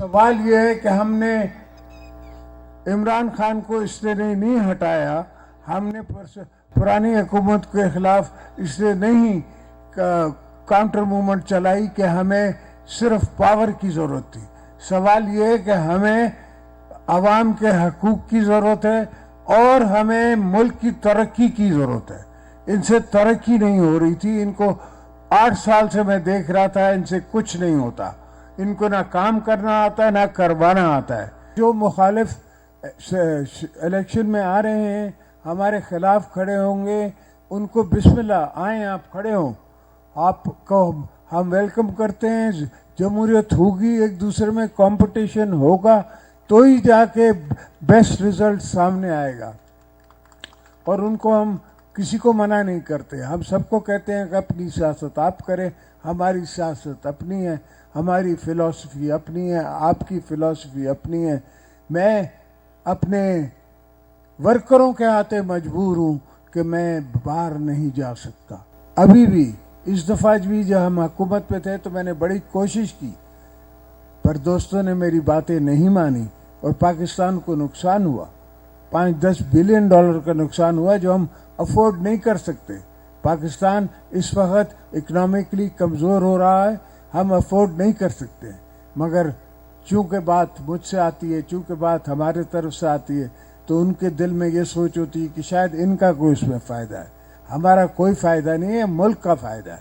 सवाल ये है कि हमने इमरान खान को इसलिए नहीं हटाया, हमने पुरानी हुकूमत के खिलाफ इसलिए नहीं काउंटर मूवमेंट चलाई कि हमें सिर्फ पावर की ज़रूरत थी। सवाल ये है कि हमें आवाम के हकूक़ की ज़रूरत है और हमें मुल्क की तरक्की की ज़रूरत है। इनसे तरक्की नहीं हो रही थी। इनको 8 साल से मैं देख रहा था, इनसे कुछ नहीं होता। इनको ना काम करना आता है, ना करवाना आता है। जो मुखालिफ इलेक्शन में आ रहे हैं, हमारे खिलाफ खड़े होंगे, उनको बिस्मिल्लाह, आए आप खड़े हों, आपको हम वेलकम करते हैं। जमहूरियत होगी, एक दूसरे में कंपटीशन होगा तो ही जाके बेस्ट रिजल्ट सामने आएगा। और उनको हम किसी को मना नहीं करते। हम सबको कहते हैं कि अपनी सियासत आप करें, हमारी सियासत अपनी है, हमारी फ़िलॉसफी अपनी है, आपकी फ़िलॉसफी अपनी है। मैं अपने वर्करों के हाथे मजबूर हूँ कि मैं बाहर नहीं जा सकता। अभी भी इस दफ़ा भी जब हम हुकूमत पे थे तो मैंने बड़ी कोशिश की, पर दोस्तों ने मेरी बातें नहीं मानी और पाकिस्तान को नुकसान हुआ। 5-10 बिलियन डॉलर का नुकसान हुआ जो हम अफोर्ड नहीं कर सकते। पाकिस्तान इस वक्त इकोनॉमिकली कमज़ोर हो रहा है, हम अफोर्ड नहीं कर सकते। मगर चूँकि बात मुझसे आती है, चूँकि बात हमारे तरफ से आती है, तो उनके दिल में ये सोच होती है कि शायद इनका कोई इसमें फ़ायदा है। हमारा कोई फ़ायदा नहीं है, मुल्क का फ़ायदा है।